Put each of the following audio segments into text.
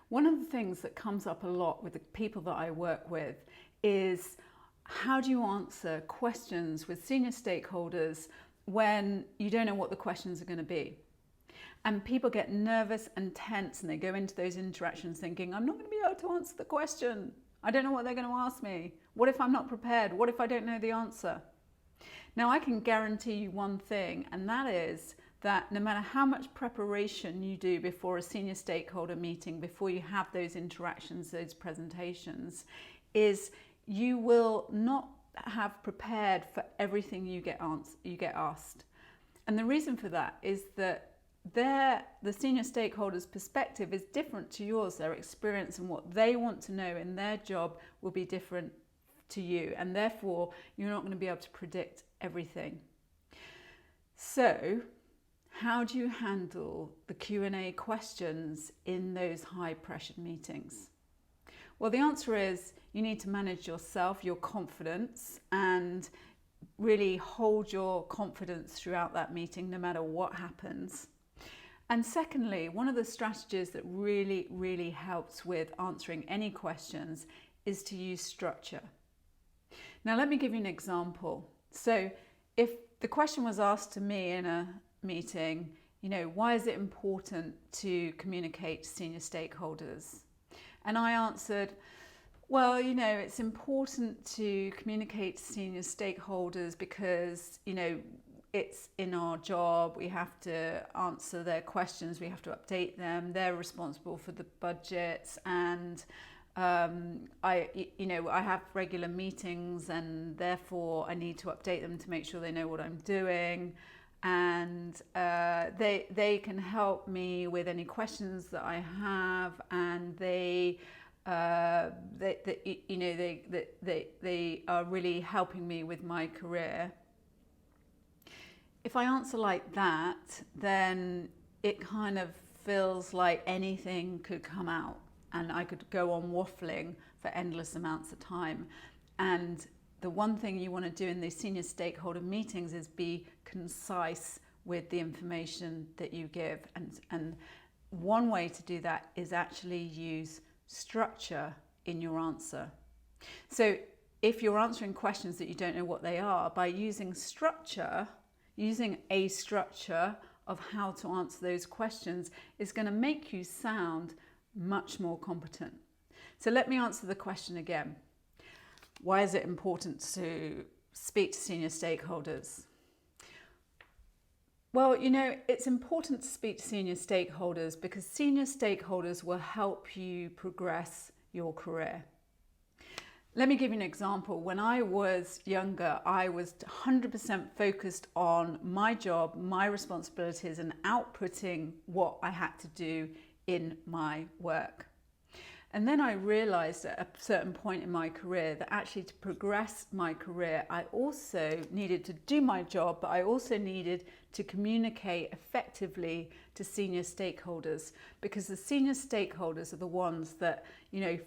One of the things that comes up a lot with the people that I work with is how do you answer questions with senior stakeholders when you don't know what the questions are going to be? And people get nervous and tense and they go into those interactions thinking, I'm not going to be able to answer the question. I don't know what they're going to ask me. What if I'm not prepared? What if I don't know the answer? Now, I can guarantee you one thing, and that is that no matter how much preparation you do before a senior stakeholder meeting, before you have those interactions, those presentations, is you will not have prepared for everything you get asked. And the reason for that is that the senior stakeholder's perspective is different to yours. Their experience and what they want to know in their job will be different to you, and therefore you're not going to be able to predict everything. So how do you handle the Q&A questions in those high-pressured meetings? Well, the answer is you need to manage yourself, your confidence, and really hold your confidence throughout that meeting, no matter what happens. And secondly, one of the strategies that really helps with answering any questions is to use structure. Now, let me give you an example. So if the question was asked to me in a meeting, why is it important to communicate to senior stakeholders? And I answered, well, it's important to communicate to senior stakeholders because, it's in our job. We have to answer their questions. We have to update them. They're responsible for the budgets, and I have regular meetings, and therefore I need to update them to make sure they know what I'm doing, and they can help me with any questions that I have, and they are really helping me with my career. If I answer like that, then it kind of feels like anything could come out and I could go on waffling for endless amounts of time. And the one thing you want to do in these senior stakeholder meetings is be concise with the information that you give. And one way to do that is actually use structure in your answer. So if you're answering questions that you don't know what they are, by using a structure of how to answer those questions is going to make you sound much more competent. So let me answer the question again. Why is it important to speak to senior stakeholders? Well, it's important to speak to senior stakeholders because senior stakeholders will help you progress your career. Let me give you an example. When I was younger, I was 100% focused on my job, my responsibilities, and outputting what I had to do in my work. And then I realized at a certain point in my career that actually to progress my career, I also needed to do my job, but I also needed to communicate effectively to senior stakeholders, because the senior stakeholders are the ones that,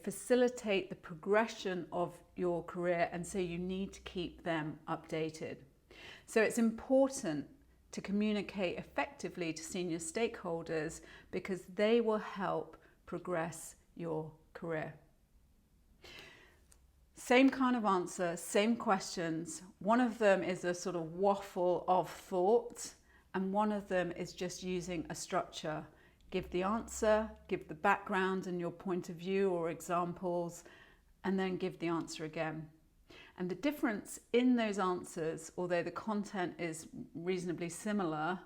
facilitate the progression of your career, and so you need to keep them updated. So it's important to communicate effectively to senior stakeholders because they will help progress your career. Same kind of answer, same questions. One of them is a sort of waffle of thought, and one of them is just using a structure. Give the answer, give the background and your point of view or examples, and then give the answer again. And the difference in those answers, although the content is reasonably similar,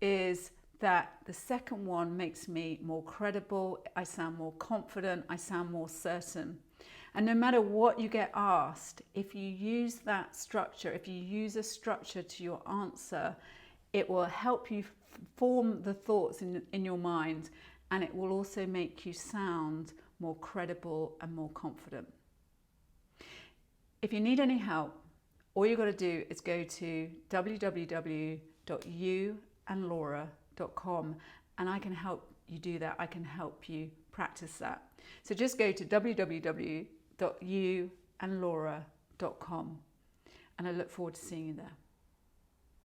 is that the second one makes me more credible, I sound more confident, I sound more certain. And no matter what you get asked, if you use that structure, if you use a structure to your answer, it will help you form the thoughts in your mind, and it will also make you sound more credible and more confident. If you need any help, all you've got to do is go to www.youandlaura.com, and I can help you do that. I can help you practice that. So just go to www.youandlaura.com, and I look forward to seeing you there.